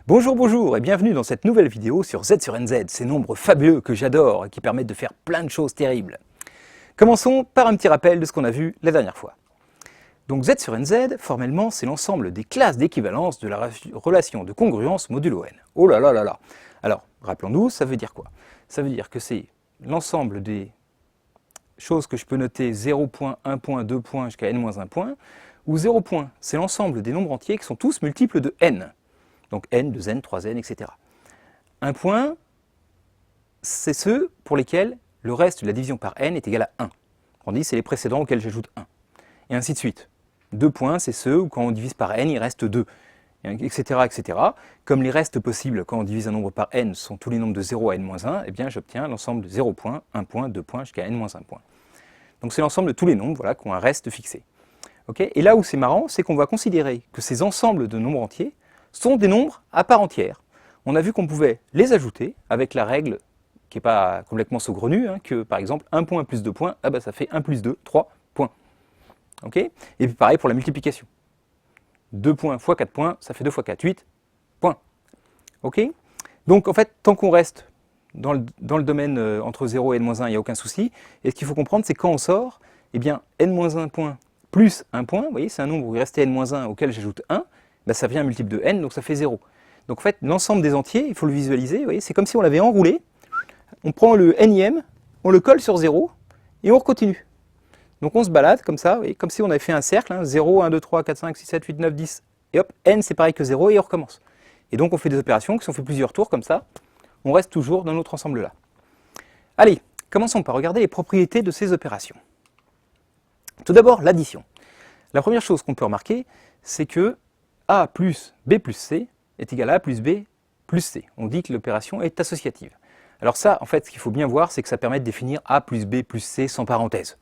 Bonjour, bonjour et bienvenue dans cette nouvelle vidéo sur Z sur NZ, ces nombres fabuleux que j'adore et qui permettent de faire plein de choses terribles. Commençons par un petit rappel de ce qu'on a vu la dernière fois. Donc Z sur NZ, formellement, c'est l'ensemble des classes d'équivalence de la relation de congruence modulo n. Oh là là là là. Alors, rappelons-nous, ça veut dire quoi? Ça veut dire que c'est l'ensemble des choses que je peux noter 0 point, 1 point, 2 points jusqu'à n-1 point, où 0 point, c'est l'ensemble des nombres entiers qui sont tous multiples de n. Donc n, 2n, 3n, etc. Un point, c'est ceux pour lesquels le reste de la division par n est égal à 1. On dit c'est les précédents auxquels j'ajoute 1. Et ainsi de suite. 2 points, c'est ceux où quand on divise par n, il reste 2. Etc., etc. Comme les restes possibles quand on divise un nombre par n sont tous les nombres de 0 à n-1, eh bien j'obtiens l'ensemble de 0 points, 1 point, 2 points jusqu'à n-1 point. Donc c'est l'ensemble de tous les nombres voilà, qui ont un reste fixé. Okay, et là où c'est marrant, c'est qu'on va considérer que ces ensembles de nombres entiers sont des nombres à part entière. On a vu qu'on pouvait les ajouter avec la règle qui n'est pas complètement saugrenue, que par exemple 1 point plus 2 points, ah bah ça fait 1 plus 2, 3 points. Okay, et puis pareil pour la multiplication. 2 points fois 4 points, ça fait 2 fois 4, 8 points. Okay, donc en fait, tant qu'on reste dans le domaine entre 0 et n-1, il n'y a aucun souci. Et ce qu'il faut comprendre, c'est quand on sort, eh bien n-1 point plus 1 point, vous voyez, c'est un nombre où il restait n-1 auquel j'ajoute 1, ben ça vient un multiple de n, donc ça fait 0. Donc en fait, l'ensemble des entiers, il faut le visualiser, vous voyez, c'est comme si on l'avait enroulé, on prend le nème, on le colle sur 0, et on continue. Donc on se balade comme ça, vous voyez, comme si on avait fait un cercle, 0, 1, 2, 3, 4, 5, 6, 7, 8, 9, 10, et hop, n c'est pareil que 0, et on recommence. Et donc on fait des opérations, si on fait plusieurs tours comme ça, on reste toujours dans notre ensemble-là. Allez, commençons par regarder les propriétés de ces opérations. Tout d'abord, l'addition. La première chose qu'on peut remarquer, c'est que A plus B plus C est égal à A plus B plus C. On dit que l'opération est associative. Alors ça, en fait, ce qu'il faut bien voir, c'est que ça permet de définir A plus B plus C sans parenthèse.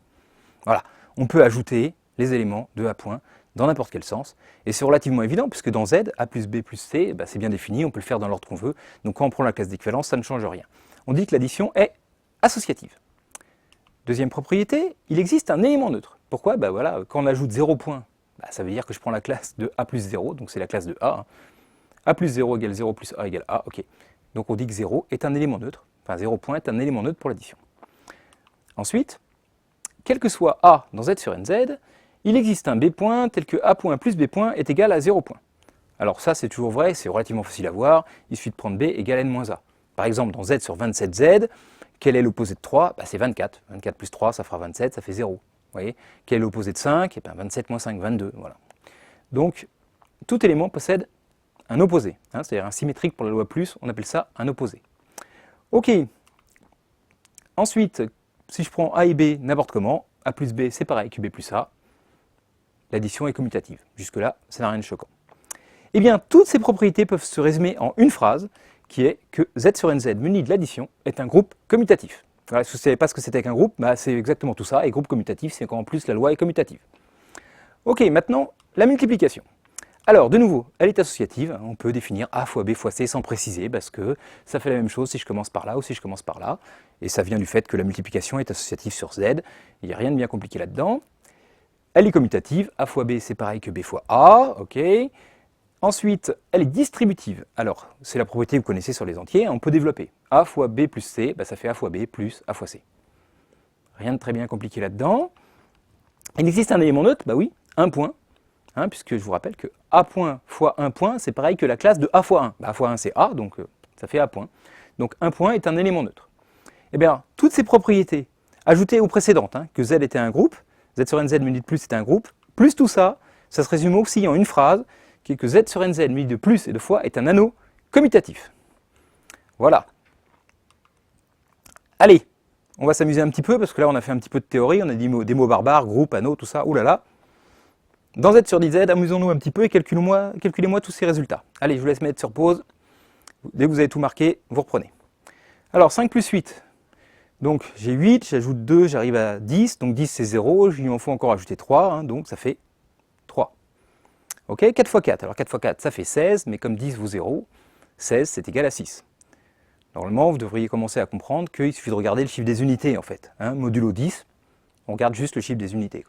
Voilà, on peut ajouter les éléments de A point dans n'importe quel sens, et c'est relativement évident, puisque dans Z, A plus B plus C, bah, c'est bien défini, on peut le faire dans l'ordre qu'on veut, donc quand on prend la classe d'équivalence, ça ne change rien. On dit que l'addition est associative. Deuxième propriété, il existe un élément neutre. Pourquoi? Bah voilà, quand on ajoute 0 point, bah ça veut dire que je prends la classe de A plus 0, donc c'est la classe de A. A plus 0 égale 0 plus A égale A, ok. Donc on dit que 0 est un élément neutre, enfin 0 point est un élément neutre pour l'addition. Ensuite, quel que soit A dans Z sur NZ, il existe un B point tel que A point plus B point est égal à 0 point. Alors ça c'est toujours vrai, c'est relativement facile à voir, il suffit de prendre B égale n-A. Par exemple dans Z sur 27Z, quel est l'opposé de 3? Bah, c'est 24. 24 plus 3, ça fera 27, ça fait 0. Vous voyez, quel est l'opposé de 5? Eh bien, 27 moins 5, 22. Voilà. Donc, tout élément possède un opposé, c'est-à-dire un symétrique pour la loi plus, on appelle ça un opposé. Ok. Ensuite, si je prends A et B n'importe comment, A plus B c'est pareil que B plus A, l'addition est commutative. Jusque-là, ça n'a rien de choquant. Eh bien, toutes ces propriétés peuvent se résumer en une phrase, qui est que Z sur NZ muni de l'addition est un groupe commutatif. Voilà, si vous ne savez pas ce que c'était qu'un groupe, bah c'est exactement tout ça, et groupe commutatif, c'est quand en plus la loi est commutative. Ok, maintenant, la multiplication. Alors, de nouveau, elle est associative, on peut définir A fois B fois C sans préciser, parce que ça fait la même chose si je commence par là ou si je commence par là, et ça vient du fait que la multiplication est associative sur Z, il n'y a rien de bien compliqué là-dedans. Elle est commutative, A fois B c'est pareil que B fois A, ok. Ensuite, elle est distributive. Alors, c'est la propriété que vous connaissez sur les entiers, on peut développer. A fois B plus C, bah, ça fait A fois B plus A fois C. Rien de très bien compliqué là-dedans. Il existe un élément neutre, bah oui, un point, puisque je vous rappelle que A point fois 1 point, c'est pareil que la classe de A fois 1. Bah, A fois 1 c'est A, donc ça fait A point. Donc 1 point est un élément neutre. Eh bien, toutes ces propriétés, ajoutées aux précédentes, que Z était un groupe, Z sur NZ muni de plus était un groupe, plus tout ça, ça se résume aussi en une phrase, qui est que Z sur NZ muni de plus et de fois est un anneau commutatif. Voilà. Allez, on va s'amuser un petit peu, parce que là on a fait un petit peu de théorie, on a dit des mots barbares, groupe, anneau, tout ça, oulala. Dans Z sur DZ, amusons-nous un petit peu et calculez-moi tous ces résultats. Allez, je vous laisse mettre sur pause. Dès que vous avez tout marqué, vous reprenez. Alors, 5 plus 8. Donc, j'ai 8, j'ajoute 2, j'arrive à 10. Donc, 10, c'est 0. Il m'en faut encore ajouter 3. Donc, ça fait 3. Ok, 4 fois 4. Alors, 4 fois 4, ça fait 16. Mais comme 10 vaut 0, 16, c'est égal à 6. Normalement, vous devriez commencer à comprendre qu'il suffit de regarder le chiffre des unités, en fait. Modulo 10, on regarde juste le chiffre des unités.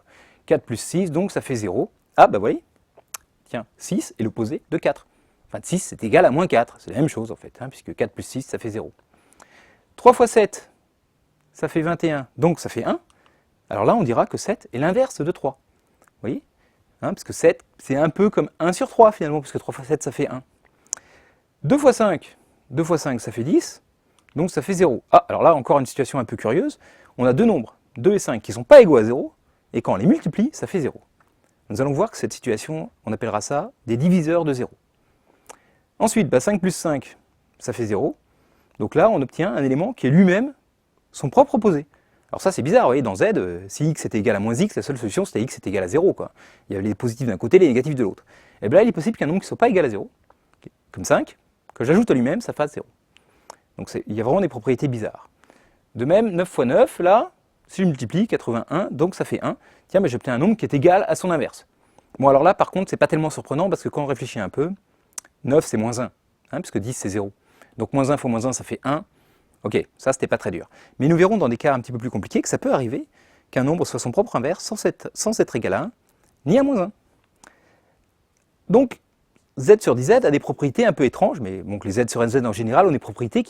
4 plus 6, donc ça fait 0. Ah, bah vous voyez, tiens, 6 est l'opposé de 4. 26 c'est égal à moins 4, c'est la même chose en fait, hein, puisque 4 plus 6 ça fait 0. 3 fois 7, ça fait 21, donc ça fait 1. Alors là on dira que 7 est l'inverse de 3. Vous voyez, hein, parce que 7 c'est un peu comme 1 sur 3 finalement, puisque 3 fois 7 ça fait 1. 2 fois 5, 2 fois 5 ça fait 10, donc ça fait 0. Ah, alors là encore une situation un peu curieuse, on a deux nombres, 2 et 5, qui ne sont pas égaux à 0, et quand on les multiplie, ça fait 0. Nous allons voir que cette situation, on appellera ça des diviseurs de 0. Ensuite, 5 plus 5, ça fait 0. Donc là, on obtient un élément qui est lui-même son propre opposé. Alors ça, c'est bizarre, vous voyez, dans Z, si x était égal à moins x, la seule solution, c'était x est égal à 0, quoi. Il y avait les positifs d'un côté, les négatifs de l'autre. Et bien là, il est possible qu'un nombre qui ne soit pas égal à 0, comme 5, que j'ajoute à lui-même, ça fasse 0. Donc il y a vraiment des propriétés bizarres. De même, 9 fois 9, là, si je multiplie, 81, donc ça fait 1. Tiens, mais j'obtiens un nombre qui est égal à son inverse. Bon, alors là, par contre, c'est pas tellement surprenant, parce que quand on réfléchit un peu, 9 c'est moins 1, hein, puisque 10 c'est 0. Donc moins 1 fois moins 1, ça fait 1. Ok, ça c'était pas très dur. Mais nous verrons dans des cas un petit peu plus compliqués que ça peut arriver qu'un nombre soit son propre inverse sans être égal à 1, ni à moins 1. Donc, Z sur dz a des propriétés un peu étranges, mais bon, les Z sur nz en général ont des propriétés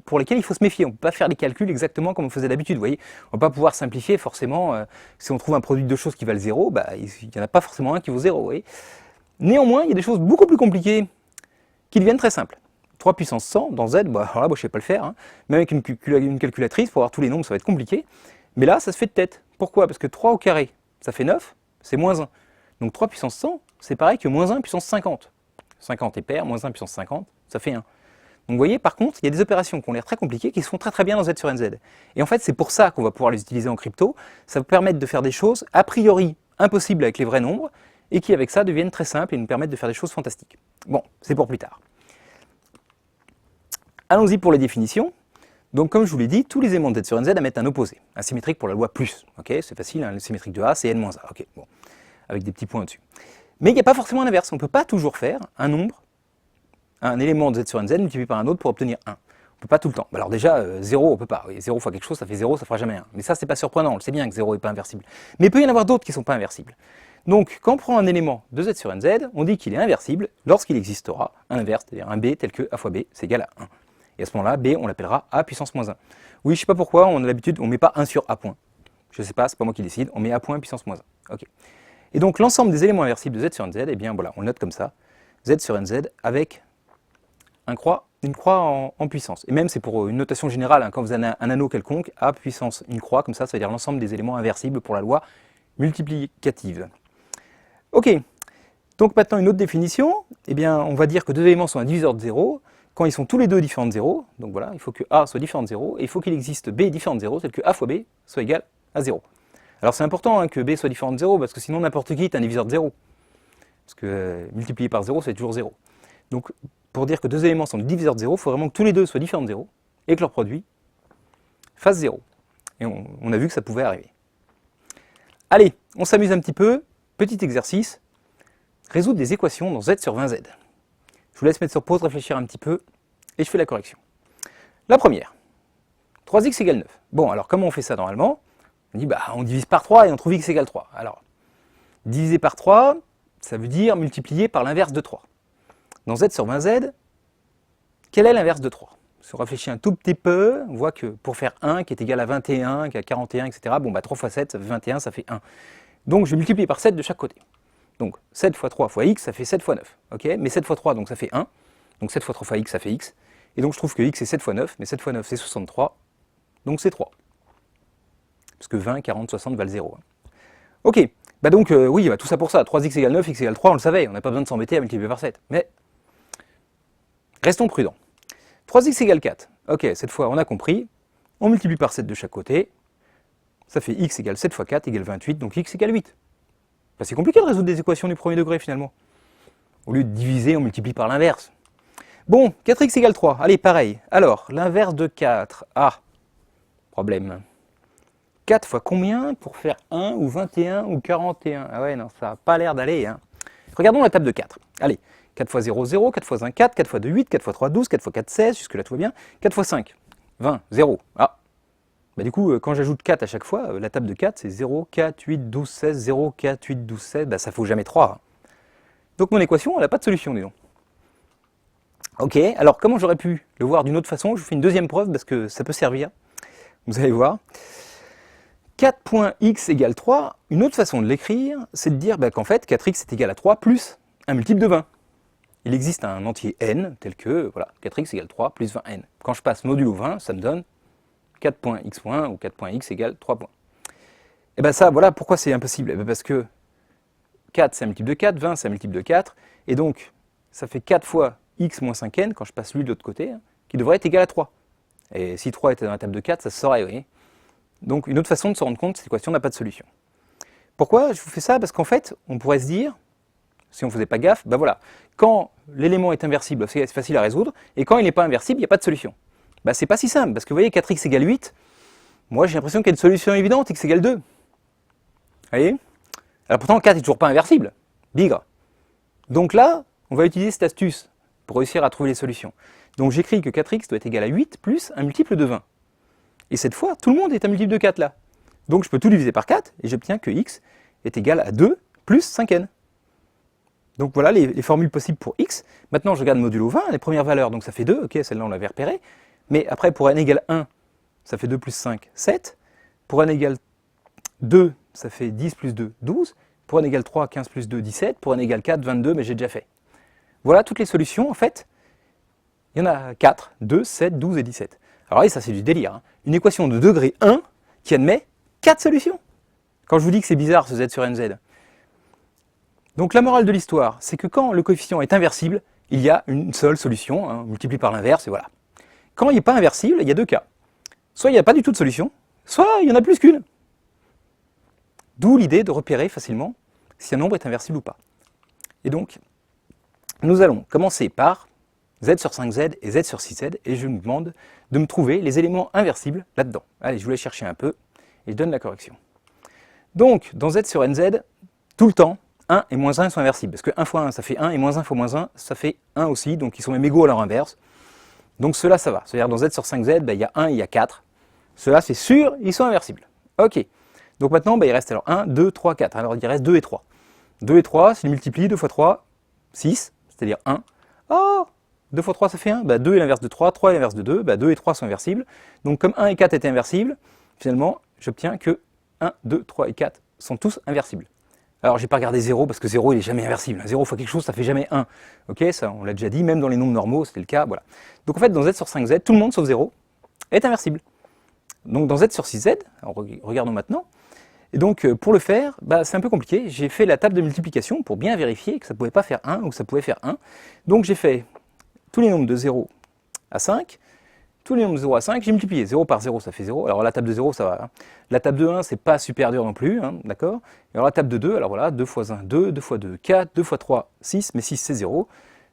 pour lesquelles il faut se méfier. On ne peut pas faire les calculs exactement comme on faisait d'habitude. Vous voyez, on ne va pas pouvoir simplifier forcément. Si on trouve un produit de deux choses qui valent 0, il n'y en a pas forcément un qui vaut 0. Vous voyez. Néanmoins, il y a des choses beaucoup plus compliquées qui deviennent très simples. 3 puissance 100 dans Z, alors là, je ne sais pas le faire. Hein. Même avec une calculatrice, pour avoir tous les nombres, ça va être compliqué. Mais là, ça se fait de tête. Pourquoi? Parce que 3 au carré, ça fait 9, c'est moins 1. Donc 3 puissance 100, c'est pareil que moins 1 puissance 50. 50 est pair, moins 1 puissance 50, ça fait 1. Donc vous voyez, par contre, il y a des opérations qui ont l'air très compliquées, qui se font très très bien dans Z sur NZ. Et en fait, c'est pour ça qu'on va pouvoir les utiliser en crypto. Ça va permettre de faire des choses a priori impossibles avec les vrais nombres, et qui avec ça deviennent très simples et nous permettent de faire des choses fantastiques. Bon, c'est pour plus tard. Allons-y pour les définitions. Donc comme je vous l'ai dit, tous les éléments de Z sur NZ mettent un opposé, un symétrique pour la loi plus. Ok, c'est facile, hein, le symétrique de A, c'est n-a. Ok, bon, avec des petits points au-dessus. Mais il n'y a pas forcément l'inverse. On ne peut pas toujours faire un nombre, un élément de Z sur NZ multiplié par un autre pour obtenir 1. On ne peut pas tout le temps. Alors déjà, 0, on ne peut pas. Oui, 0 fois quelque chose, ça fait 0, ça ne fera jamais 1. Mais ça, c'est pas surprenant. On le sait bien que 0 n'est pas inversible. Mais il peut y en avoir d'autres qui ne sont pas inversibles. Donc, quand on prend un élément de Z sur NZ, on dit qu'il est inversible lorsqu'il existera un inverse, c'est-à-dire un B tel que A fois B, c'est égal à 1. Et à ce moment-là, B, on l'appellera A puissance moins 1. Oui, je ne sais pas pourquoi, on a l'habitude, on ne met pas 1 sur A point. Je ne sais pas, c'est pas moi qui décide, on met A point puissance moins 1. Ok. Et donc l'ensemble des éléments inversibles de Z sur NZ, eh bien voilà, on le note comme ça, Z sur NZ avec une croix en puissance. Et même c'est pour une notation générale, hein, quand vous avez un anneau quelconque, A puissance une croix, comme ça veut dire l'ensemble des éléments inversibles pour la loi multiplicative. Ok, donc maintenant une autre définition, eh bien on va dire que deux éléments sont un diviseur de 0, quand ils sont tous les deux différents de 0, donc voilà, il faut que A soit différent de 0, et il faut qu'il existe B différent de 0, tel que A fois B soit égal à 0. Alors c'est important hein, que B soit différent de 0, parce que sinon n'importe qui est un diviseur de 0. Parce que multiplié par 0, c'est toujours 0. Donc pour dire que deux éléments sont diviseurs de 0, il faut vraiment que tous les deux soient différents de 0, et que leur produit fasse 0. Et on a vu que ça pouvait arriver. Allez, on s'amuse un petit peu, petit exercice, résoudre des équations dans Z sur 20Z. Je vous laisse mettre sur pause, réfléchir un petit peu, et je fais la correction. La première, 3x égale 9. Bon, alors comment on fait ça normalement? On dit, on divise par 3 et on trouve x égale 3. Alors, diviser par 3, ça veut dire multiplier par l'inverse de 3. Dans Z sur 20Z, quel est l'inverse de 3? Si on réfléchit un tout petit peu, on voit que pour faire 1 qui est égal à 21, qui est à 41, etc., 3 fois 7, ça fait 21, ça fait 1. Donc je multiplie par 7 de chaque côté. Donc 7 fois 3 fois x, ça fait 7 fois 9. Okay, mais 7 fois 3, donc ça fait 1. Donc 7 fois 3 fois x, ça fait x. Et donc je trouve que x est 7 fois 9, mais 7 fois 9 c'est 63, donc c'est 3. Parce que 20, 40, 60 valent 0. Ok, donc oui, tout ça pour ça, 3x égale 9, x égale 3, on le savait, on n'a pas besoin de s'embêter à multiplier par 7. Mais restons prudents. 3x égale 4, ok, cette fois on a compris, on multiplie par 7 de chaque côté, ça fait x égale 7 fois 4 égale 28, donc x égale 8. C'est compliqué de résoudre des équations du premier degré finalement. Au lieu de diviser, on multiplie par l'inverse. Bon, 4x égale 3, allez pareil. Alors, l'inverse de 4, problème. 4 fois combien pour faire 1 ou 21 ou 41? Ah ouais, non, ça n'a pas l'air d'aller. Hein. Regardons la table de 4. Allez, 4 fois 0, 0, 4 fois 1, 4, 4 fois 2, 8, 4 fois 3, 12, 4 fois 4, 16, jusque-là tout va bien. 4 fois 5, 20, 0. Du coup, quand j'ajoute 4 à chaque fois, la table de 4, c'est 0, 4, 8, 12, 16, 0, 4, 8, 12, 16, ça ne faut jamais 3. Donc mon équation, elle n'a pas de solution, disons. Ok, alors comment j'aurais pu le voir d'une autre façon? Je vous fais une deuxième preuve parce que ça peut servir. Vous allez voir. 4.x égale 3, une autre façon de l'écrire, c'est de dire qu'en fait 4x est égal à 3 plus un multiple de 20. Il existe un entier n tel que voilà, 4x égale 3 plus 20n. Quand je passe modulo 20, ça me donne 4.x1 ou 4.x égale 3 points. Et bien ça, voilà pourquoi c'est impossible. Parce que 4 c'est un multiple de 4, 20 c'est un multiple de 4, et donc ça fait 4 fois x moins 5n, quand je passe lui de l'autre côté, qui devrait être égal à 3. Et si 3 était dans la table de 4, ça se saurait, vous voyez. Donc une autre façon de se rendre compte, c'est l'équation n'a pas de solution. Pourquoi je vous fais ça? Parce qu'en fait, on pourrait se dire, si on ne faisait pas gaffe, voilà, quand l'élément est inversible, c'est facile à résoudre, et quand il n'est pas inversible, il n'y a pas de solution. C'est pas si simple, parce que vous voyez, 4x égale 8, moi j'ai l'impression qu'il y a une solution évidente, x égale 2. Vous voyez? Alors pourtant, 4 n'est toujours pas inversible, bigre. Donc là, on va utiliser cette astuce pour réussir à trouver les solutions. Donc j'écris que 4x doit être égal à 8 plus un multiple de 20. Et cette fois, tout le monde est un multiple de 4 là. Donc je peux tout diviser par 4 et j'obtiens que x est égal à 2 plus 5n. Donc voilà les formules possibles pour x. Maintenant je regarde modulo 20, les premières valeurs, donc ça fait 2, ok, celle-là on l'avait repérée. Mais après pour n égale 1, ça fait 2 plus 5, 7. Pour n égale 2, ça fait 10 plus 2, 12. Pour n égale 3, 15 plus 2, 17. Pour n égale 4, 22, mais j'ai déjà fait. Voilà toutes les solutions en fait. Il y en a 4, 2, 7, 12 et 17. Alors là, ça c'est du délire. Hein. Une équation de degré 1 qui admet 4 solutions. Quand je vous dis que c'est bizarre ce z sur nz. Donc la morale de l'histoire, c'est que quand le coefficient est inversible, il y a une seule solution, hein, multiplié par l'inverse, et voilà. Quand il n'est pas inversible, il y a deux cas. Soit il n'y a pas du tout de solution, soit il y en a plus qu'une. D'où l'idée de repérer facilement si un nombre est inversible ou pas. Et donc, nous allons commencer par z sur 5z et z sur 6z, et je vous demande de me trouver les éléments inversibles là-dedans. Allez, je vous laisse chercher un peu, et je donne la correction. Donc, dans z sur nz, tout le temps, 1 et moins 1 sont inversibles, parce que 1 fois 1, ça fait 1, et moins 1 fois moins 1, ça fait 1 aussi, donc ils sont même égaux à leur inverse. Donc ceux-là, ça va. C'est-à-dire, dans z sur 5z, il y a 1 et il y a 4. Ceux-là, c'est sûr, ils sont inversibles. Ok. Donc maintenant, il reste alors 1, 2, 3, 4. Alors, il reste 2 et 3. 2 et 3, si je multiplie, 2 fois 3, 6, c'est-à-dire 1. Oh, 2 fois 3, ça fait 1. 2 est l'inverse de 3, 3 est l'inverse de 2. 2 et 3 sont inversibles. Donc comme 1 et 4 étaient inversibles, finalement, j'obtiens que 1, 2, 3 et 4 sont tous inversibles. Alors, je n'ai pas regardé 0, parce que 0, il n'est jamais inversible. 0 fois quelque chose, ça ne fait jamais 1. Ok, ça, on l'a déjà dit, même dans les nombres normaux, c'était le cas. Voilà. Donc en fait, dans z sur 5z, tout le monde, sauf 0, est inversible. Donc dans z sur 6z, regardons maintenant. Et donc pour le faire, c'est un peu compliqué. J'ai fait la table de multiplication pour bien vérifier que ça ne pouvait pas faire 1 ou que ça pouvait faire 1. Donc j'ai fait tous les nombres de 0 à 5, tous les nombres de 0 à 5, j'ai multiplié. 0 par 0, ça fait 0. Alors la table de 0, ça va. Hein. La table de 1, c'est pas super dur non plus, hein, d'accord. Alors la table de 2, alors voilà, 2 fois 1, 2, 2 fois 2, 4, 2 fois 3, 6, mais 6 c'est 0.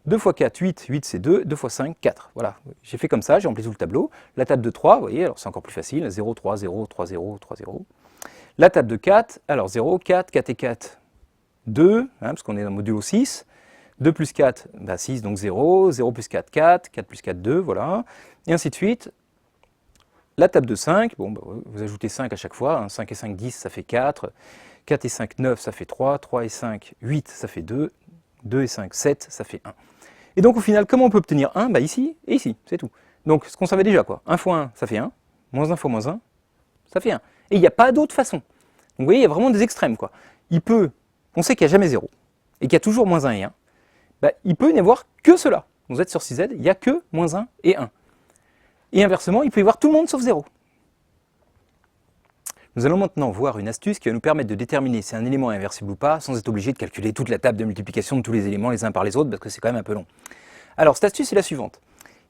2 fois 4, 8, 8 c'est 2, 2 fois 5, 4. Voilà, j'ai fait comme ça, j'ai rempli tout le tableau. La table de 3, vous voyez, alors c'est encore plus facile, 0, 3, 0, 3, 0, 3, 0. La table de 4, alors 0, 4, 4 et 4, 2, hein, parce qu'on est dans le modulo 6. 2 plus 4, 6, donc 0. 0 plus 4, 4. 4 plus 4, 2, voilà. Et ainsi de suite. La table de 5, bon, vous ajoutez 5 à chaque fois. Hein, 5 et 5, 10, ça fait 4. 4 et 5, 9, ça fait 3. 3 et 5, 8, ça fait 2. 2 et 5, 7, ça fait 1. Et donc au final, comment on peut obtenir 1? Ici et ici, c'est tout. Donc ce qu'on savait déjà, quoi. 1 fois 1, ça fait 1. Moins 1 fois moins 1, ça fait 1. Et il n'y a pas d'autre façon. Donc vous voyez, il y a vraiment des extrêmes, quoi. On sait qu'il n'y a jamais 0, et qu'il y a toujours moins 1 et 1. Il peut n'y avoir que cela. Dans z sur 6z, il n'y a que moins 1 et 1. Et inversement, il peut y avoir tout le monde sauf 0. Nous allons maintenant voir une astuce qui va nous permettre de déterminer si un élément est inversible ou pas, sans être obligé de calculer toute la table de multiplication de tous les éléments les uns par les autres, parce que c'est quand même un peu long. Alors, cette astuce est la suivante.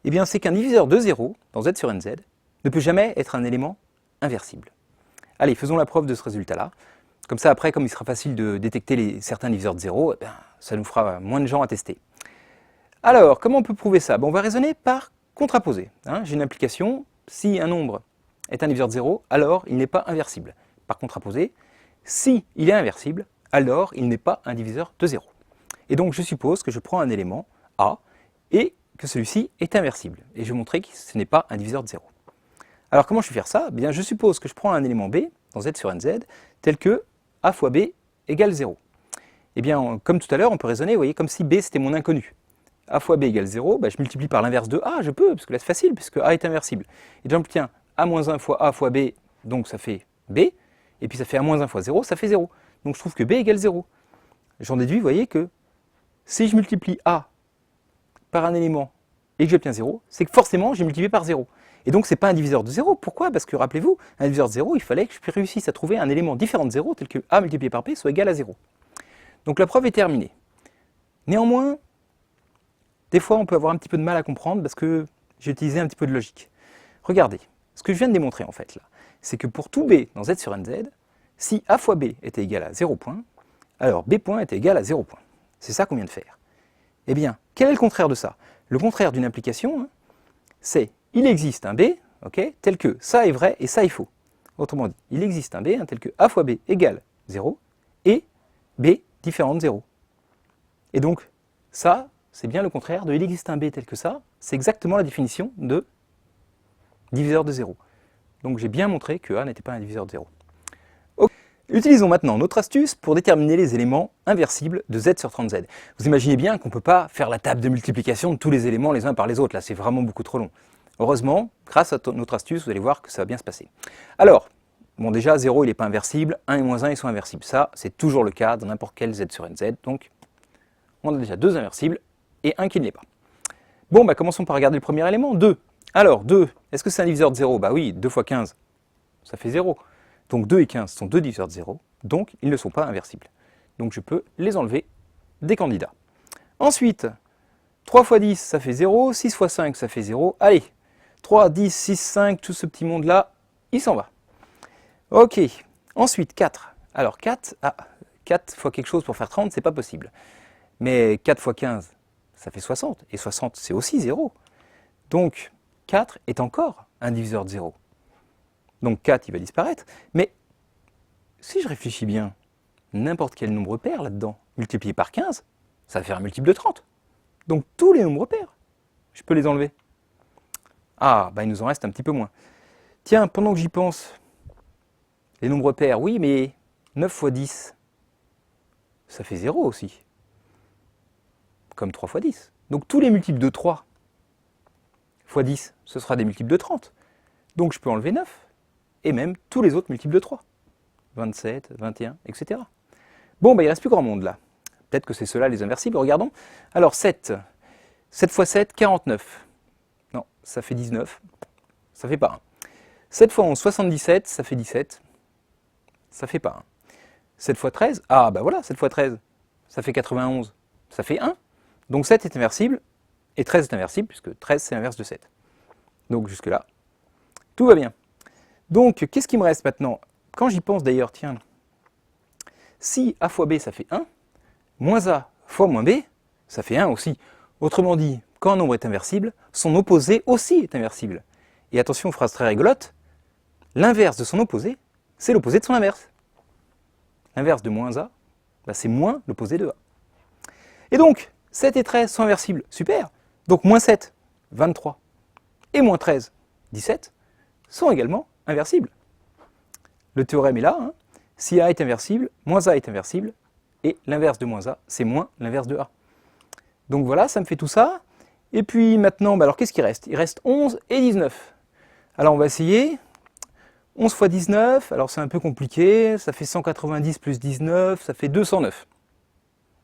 Eh bien, c'est qu'un diviseur de 0, dans z sur nz, ne peut jamais être un élément inversible. Allez, faisons la preuve de ce résultat-là. Comme ça, après, comme il sera facile de détecter certains diviseurs de 0, ça nous fera moins de gens à tester. Alors, comment on peut prouver ça? On va raisonner par contraposé. Hein. J'ai une application, si un nombre est un diviseur de 0, alors il n'est pas inversible. Par contraposé, si il est inversible, alors il n'est pas un diviseur de 0. Et donc, je suppose que je prends un élément A et que celui-ci est inversible. Et je vais montrer que ce n'est pas un diviseur de 0. Alors, comment je vais faire ça? Bien, je suppose que je prends un élément B, dans z sur nz, tel que A fois B égale 0. Eh bien, comme tout à l'heure, on peut raisonner, vous voyez, comme si B c'était mon inconnu. a fois b égale 0, bah, je multiplie par l'inverse de a, je peux, parce que là c'est facile, puisque a est inversible. Et donc, tiens, a moins 1 fois a fois b, donc ça fait b, et puis ça fait a moins 1 fois 0, ça fait 0. Donc je trouve que b égale 0. J'en déduis, vous voyez, que si je multiplie a par un élément et que j'obtiens 0, c'est que forcément j'ai multiplié par 0. Et donc c'est pas un diviseur de 0. Pourquoi? Parce que rappelez-vous, un diviseur de 0, il fallait que je réussisse à trouver un élément différent de 0, tel que a multiplié par b soit égal à 0. Donc la preuve est terminée. Néanmoins, des fois on peut avoir un petit peu de mal à comprendre parce que j'ai utilisé un petit peu de logique. Regardez, ce que je viens de démontrer en fait là, c'est que pour tout b dans z sur nz, si a fois b était égal à 0 point, alors b point était égal à 0 point. C'est ça qu'on vient de faire. Eh bien, quel est le contraire de ça? Le contraire d'une implication, hein, c'est il existe un b, okay, tel que ça est vrai et ça est faux. Autrement dit, il existe un b tel que a fois b égale 0 et b différent de 0. Et donc, ça, c'est bien le contraire de il existe un b tel que ça, c'est exactement la définition de diviseur de 0. Donc j'ai bien montré que a n'était pas un diviseur de 0. Okay. Utilisons maintenant notre astuce pour déterminer les éléments inversibles de z sur 30z. Vous imaginez bien qu'on ne peut pas faire la table de multiplication de tous les éléments les uns par les autres, là c'est vraiment beaucoup trop long. Heureusement, grâce à notre astuce, vous allez voir que ça va bien se passer. Alors, bon déjà 0 il n'est pas inversible, 1 et moins 1 ils sont inversibles. Ça, c'est toujours le cas dans n'importe quel z sur nz, donc on a déjà deux inversibles et un qui ne l'est pas. Bon, bah commençons par regarder le premier élément, 2. Alors, 2, est-ce que c'est un diviseur de 0? Bah oui, 2 fois 15, ça fait 0. Donc 2 et 15 sont deux diviseurs de 0, donc ils ne sont pas inversibles. Donc je peux les enlever des candidats. Ensuite, 3 fois 10, ça fait 0, 6 fois 5, ça fait 0. Allez, 3, 10, 6, 5, tout ce petit monde-là, il s'en va. Ok, ensuite 4. Alors 4, 4 fois quelque chose pour faire 30, c'est pas possible. Mais 4 fois 15, ça fait 60, et 60 c'est aussi 0. Donc 4 est encore un diviseur de 0. Donc 4 il va disparaître, mais si je réfléchis bien, n'importe quel nombre pair là-dedans, multiplié par 15, ça va faire un multiple de 30. Donc tous les nombres pairs, je peux les enlever. Ah, bah il nous en reste un petit peu moins. Tiens, pendant que j'y pense, les nombres pairs, oui, mais 9 fois 10, ça fait 0 aussi. Comme 3 fois 10. Donc tous les multiples de 3 fois 10, ce sera des multiples de 30. Donc je peux enlever 9. Et même tous les autres multiples de 3. 27, 21, etc. Bon, bah, il ne reste plus grand monde là. Peut-être que c'est ceux-là les inversibles, regardons. Alors 7. 7 fois 7, 49. Non, ça fait 19. Ça fait pas 1. 7 fois 11, 77, ça fait 17. Ça fait pas 1. 7 fois 13, ah bah voilà, 7 fois 13, ça fait 91. Ça fait 1. Donc 7 est inversible, et 13 est inversible, puisque 13 c'est l'inverse de 7. Donc jusque là, tout va bien. Donc, qu'est-ce qui me reste maintenant? Quand j'y pense d'ailleurs, tiens, si a fois b ça fait 1, moins a fois moins b, ça fait 1 aussi. Autrement dit, quand un nombre est inversible, son opposé aussi est inversible. Et attention, phrase très rigolote, l'inverse de son opposé, c'est l'opposé de son inverse. L'inverse de moins a, bah, c'est moins l'opposé de a. Et donc, 7 et 13 sont inversibles, super. Donc moins 7, 23, et moins 13, 17, sont également inversible. Le théorème est là, hein. Si a est inversible, moins a est inversible, et l'inverse de moins a, c'est moins l'inverse de a. Donc voilà, ça me fait tout ça. Et puis maintenant, bah alors qu'est-ce qu'il reste? Il reste 11 et 19. Alors on va essayer. 11 fois 19, alors c'est un peu compliqué, ça fait 190 plus 19, ça fait 209.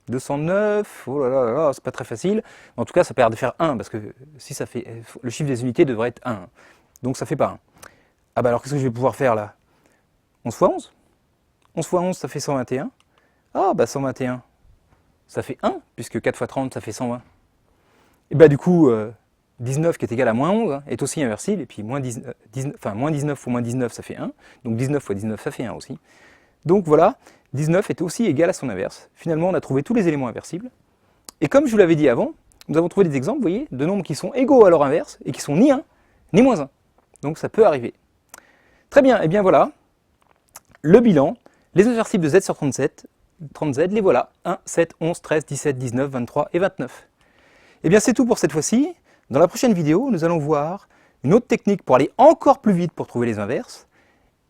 209, oh là là là là, c'est pas très facile. En tout cas, ça perd de faire 1, parce que si ça fait, le chiffre des unités devrait être 1. Donc ça fait pas 1. Ah bah alors qu'est-ce que je vais pouvoir faire là? 11 fois 11. 11 fois 11 ça fait 121. Ah bah 121, ça fait 1, puisque 4 fois 30 ça fait 120. Et bah du coup, 19 qui est égal à moins 11 hein, est aussi inversible, et puis moins 19 fois moins 19 ça fait 1, donc 19 fois 19 ça fait 1 aussi. Donc voilà, 19 est aussi égal à son inverse. Finalement on a trouvé tous les éléments inversibles. Et comme je vous l'avais dit avant, nous avons trouvé des exemples, vous voyez, de nombres qui sont égaux à leur inverse, et qui sont ni 1, ni moins 1. Donc ça peut arriver. Très bien, et bien voilà, le bilan, les inversibles de z sur 30z, les voilà, 1, 7, 11, 13, 17, 19, 23 et 29. Et bien c'est tout pour cette fois-ci. Dans la prochaine vidéo, nous allons voir une autre technique pour aller encore plus vite pour trouver les inverses,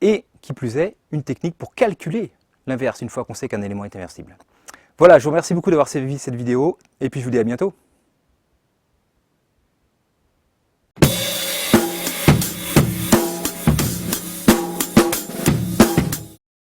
et qui plus est, une technique pour calculer l'inverse une fois qu'on sait qu'un élément est inversible. Voilà, je vous remercie beaucoup d'avoir suivi cette vidéo, et puis je vous dis à bientôt.